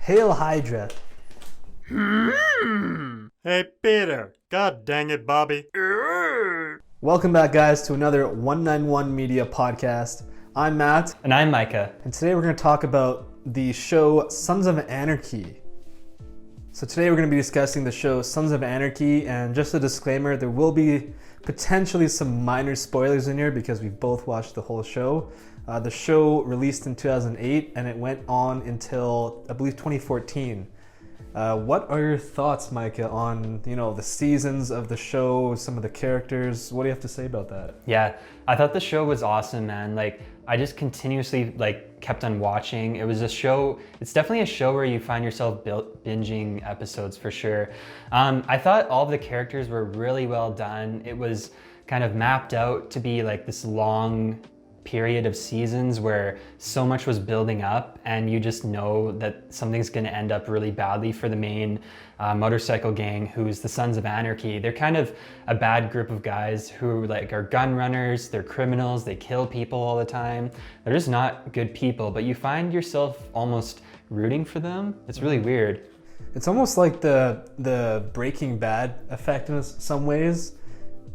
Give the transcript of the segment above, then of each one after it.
Hail Hydra. Hey, Peter. God dang it, Bobby. Welcome back, guys, to another 191 Media podcast. I'm Matt. And I'm Micah. And today we're going to talk about the show Sons of Anarchy. So today we're going to be discussing the show Sons of Anarchy, and just a disclaimer, there will be potentially some minor spoilers in here because we've both watched the whole show. The show released in 2008 and it went on until, I believe, 2014. What are your thoughts, Micah, on the seasons of the show, some of the characters? What do you have to say about that? Yeah, I thought the show was awesome, man. I just continuously kept on watching. It was a show. It's definitely a show where you find yourself binging episodes for sure. I thought all of the characters were really well done. It was kind of mapped out to be this long period of seasons where so much was building up, and you just know that something's going to end up really badly for the main motorcycle gang, who's the Sons of Anarchy. They're kind of a bad group of guys who are gun runners, they're criminals, they kill people all the time. They're just not good people, but you find yourself almost rooting for them. It's really weird. It's almost like the Breaking Bad effect in some ways.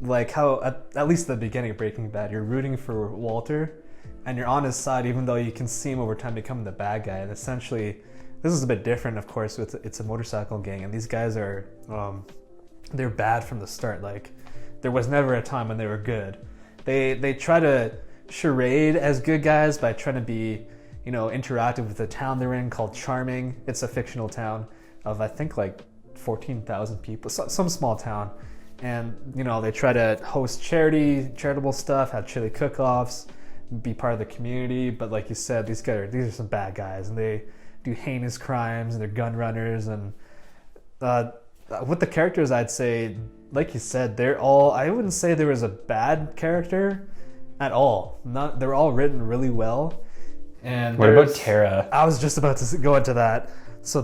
Like how, at least at the beginning of Breaking Bad, you're rooting for Walter and you're on his side even though you can see him over time becoming the bad guy. And essentially, this is a bit different, of course, it's a motorcycle gang, and these guys are, they're bad from the start. There was never a time when they were good. They try to charade as good guys by trying to be, interactive with the town they're in called Charming. It's a fictional town of, I think, 14,000 people, some small town. And, they try to host charitable stuff, have chili cook-offs, be part of the community. But like you said, these are some bad guys, and they do heinous crimes, and they're gun runners. And with the characters, I'd say, like you said, I wouldn't say there was a bad character at all. They're all written really well. And what about Tara? I was just about to go into that. So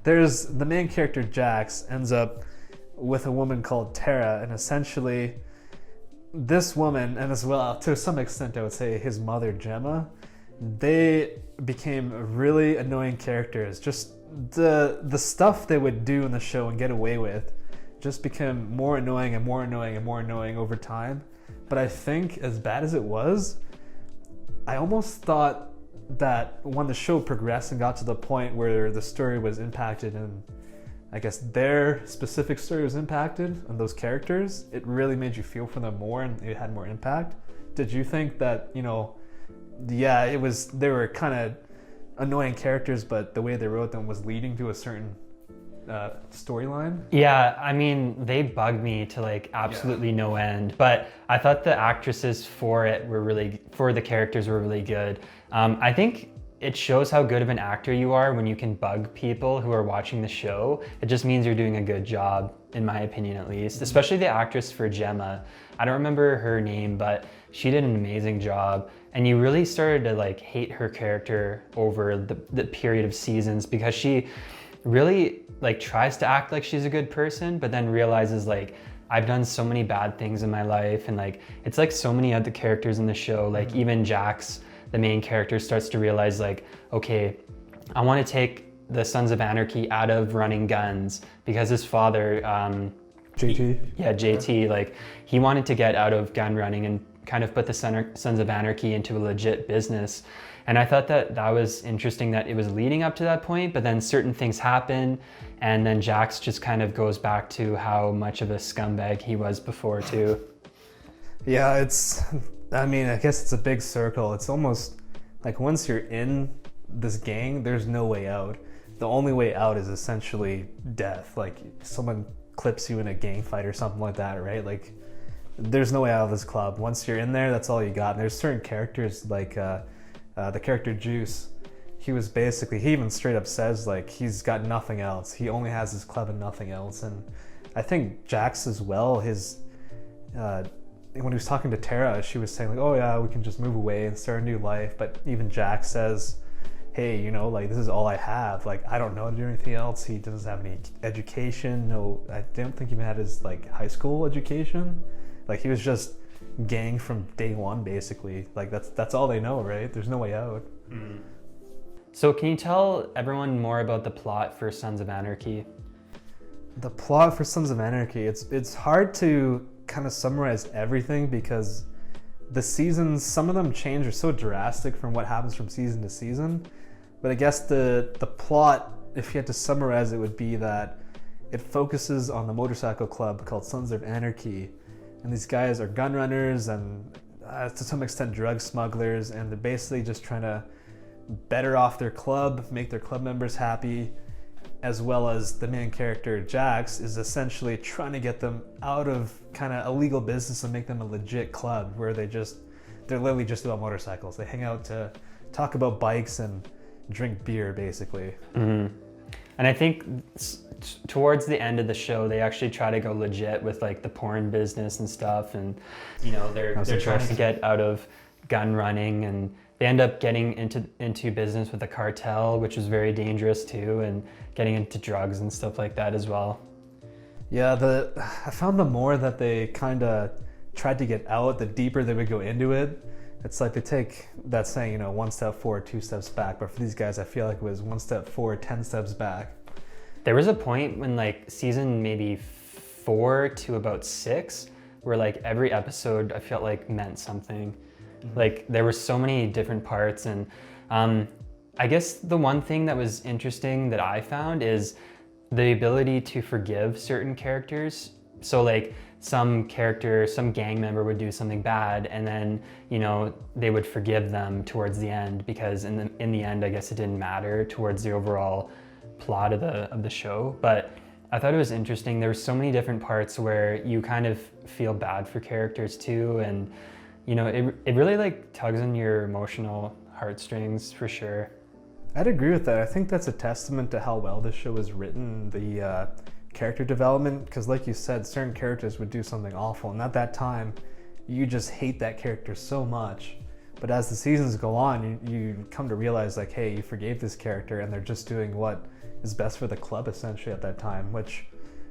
there's the main character, Jax, ends up with a woman called Tara, and essentially this woman, and as well to some extent I would say his mother Gemma, they became really annoying characters. Just the stuff they would do in the show and get away with just became more annoying and more annoying and more annoying over time. But I think, as bad as it was, I almost thought that when the show progressed and got to the point where the story was impacted, and I guess their specific story was impacted on those characters, it really made you feel for them more and it had more impact. Did you think that, they were kind of annoying characters, but the way they wrote them was leading to a certain storyline? Yeah, I mean, they bugged me to absolutely no end, but I thought the actresses for the characters were really good. I think it shows how good of an actor you are when you can bug people who are watching the show. It just means you're doing a good job, in my opinion at least. Especially the actress for Gemma. I don't remember her name, but she did an amazing job. And you really started to hate her character over the period of seasons, because she really tries to act like she's a good person, but then realizes I've done so many bad things in my life. And it's so many other characters in the show, even Jax, the main character, starts to realize okay, I want to take the Sons of Anarchy out of running guns, because his father, JT, he wanted to get out of gun running and kind of put the Sons of Anarchy into a legit business. And I thought that was interesting that it was leading up to that point, but then certain things happen, and then Jax just kind of goes back to how much of a scumbag he was before too. Yeah, I guess it's a big circle. It's almost once you're in this gang, there's no way out. The only way out is essentially death. Someone clips you in a gang fight or something like that, right? There's no way out of this club. Once you're in there, that's all you got. And there's certain characters, the character Juice. He even straight up says he's got nothing else. He only has his club and nothing else. And I think Jax as well, when he was talking to Tara, she was saying oh yeah, we can just move away and start a new life. But even Jack says, hey, this is all I have. I don't know how to do anything else. He doesn't have any education. No, I don't think he even had his high school education. He was just gang from day one, basically. That's all they know, right? There's no way out. So can you tell everyone more about the plot for Sons of Anarchy? The plot for Sons of Anarchy, it's hard to kind of summarize everything because the seasons, some of them change, are so drastic from what happens from season to season. But I guess the plot, if you had to summarize it, would be that it focuses on the motorcycle club called Sons of Anarchy. And these guys are gun runners and to some extent drug smugglers, and they're basically just trying to better off their club, make their club members happy, as well as the main character Jax is essentially trying to get them out of kind of illegal business and make them a legit club where they're literally just about motorcycles. They hang out to talk about bikes and drink beer, basically. Mm-hmm. And I think towards the end of the show, they actually try to go legit with like the porn business and stuff, and they're trying to get out of gun running, and they end up getting into business with a cartel, which is very dangerous too, and getting into drugs and stuff like that as well. Yeah, I found the more that they kind of tried to get out, the deeper they would go into it. It's like they take that saying, 1 step forward, 2 steps back. But for these guys, I feel like it was 1 step forward, 10 steps back. There was a point when like season maybe 4 to about 6, where like every episode I felt like meant something. Mm-hmm. Like there were so many different parts, and I guess the one thing that was interesting that I found is the ability to forgive certain characters. So like some gang member would do something bad, and then they would forgive them towards the end, because in the end I guess it didn't matter towards the overall plot of the show. But I thought it was interesting. There were so many different parts where you kind of feel bad for characters too, and it really like tugs on your emotional heartstrings for sure. I'd agree with that. I think that's a testament to how well this show is written, the character development, because like you said, certain characters would do something awful, and at that time you just hate that character so much. But as the seasons go on, you come to realize like, hey, you forgave this character and they're just doing what is best for the club essentially at that time, which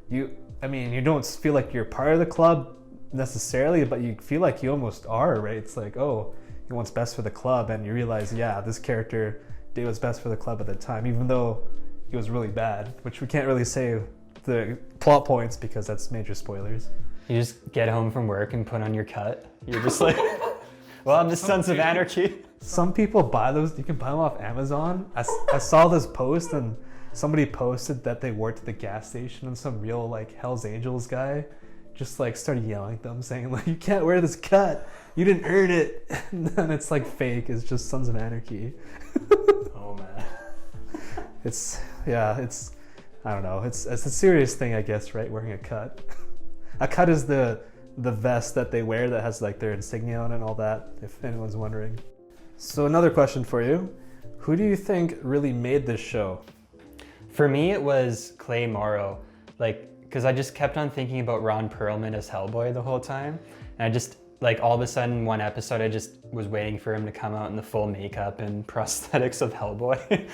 you don't feel like you're part of the club necessarily, but you feel like you almost are, right? It's like, oh, you want what's best for the club, and you realize, yeah, this character did what's best for the club at the time, even though he was really bad, which we can't really say the plot points because that's major spoilers. You just get home from work and put on your cut. You're just like, well, I'm the Sons of Anarchy. Some people buy those, you can buy them off Amazon. I saw this post, and somebody posted that they worked at the gas station, and some real like Hell's Angels guy just like started yelling at them saying like, you can't wear this cut, you didn't earn it. And then it's like fake, it's just Sons of Anarchy. Oh man. It's I don't know, it's a serious thing, I guess, right? Wearing a cut. A cut is the vest that they wear that has like their insignia on it and all that, if anyone's wondering. So another question for you. Who do you think really made this show? For me, it was Clay Morrow. Because I just kept on thinking about Ron Perlman as Hellboy the whole time. And I just, all of a sudden, one episode, I just was waiting for him to come out in the full makeup and prosthetics of Hellboy.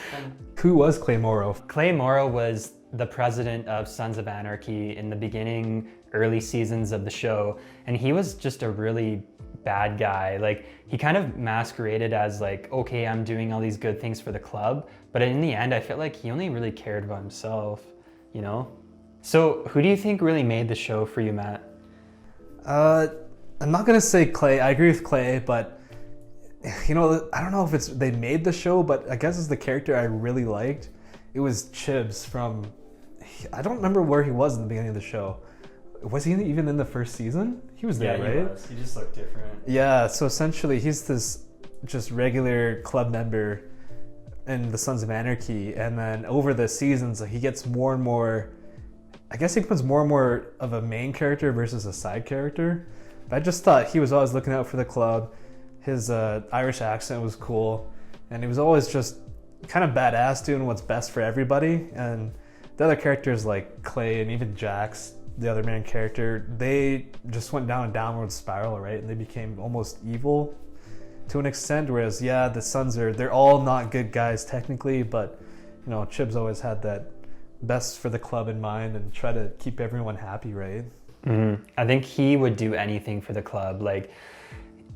Who was Clay Morrow? Clay Morrow was the president of Sons of Anarchy in the beginning, early seasons of the show. And he was just a really bad guy. He kind of masqueraded as okay, I'm doing all these good things for the club. But in the end, I felt like he only really cared about himself, So who do you think really made the show for you, Matt? I'm not gonna say Clay. I agree with Clay, but I don't know if they made the show, but I guess it's the character I really liked. It was Chibs from, I don't remember where he was in the beginning of the show. Was he even in the first season? He was there, right? Yeah, he was. He just looked different. Yeah, so essentially he's this just regular club member in the Sons of Anarchy, and then over the seasons he gets more and more, I guess he becomes more and more of a main character versus a side character. But I just thought he was always looking out for the club. His Irish accent was cool, and he was always just kind of badass, doing what's best for everybody. And the other characters like Clay and even Jax, the other main character, they just went down a downward spiral, right? And they became almost evil to an extent, whereas the Sons they're all not good guys technically, but Chibs always had that best for the club in mind and try to keep everyone happy, right? Mm-hmm. I think he would do anything for the club.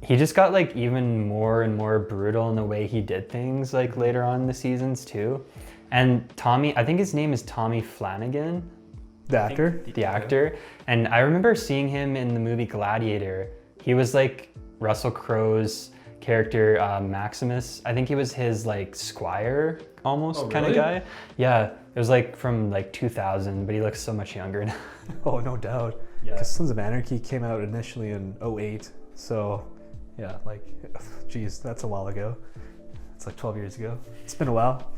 he just got like even more and more brutal in the way he did things like later on in the seasons too. And Tommy, I think his name is Tommy Flanagan, The actor? the actor. And I remember seeing him in the movie Gladiator. He was like Russell Crowe's character, Maximus. I think he was his like squire almost kind of guy. Yeah, it was like from like 2000, but he looks so much younger now. Oh, no doubt. Yeah. Because Sons of Anarchy came out initially in 2008. So, yeah, like, geez, that's a while ago. It's like 12 years ago. It's been a while.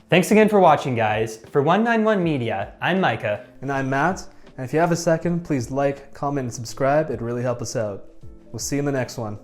Thanks again for watching, guys. For 191 Media, I'm Micah. And I'm Matt. And if you have a second, please like, comment, and subscribe. It'd really help us out. We'll see you in the next one.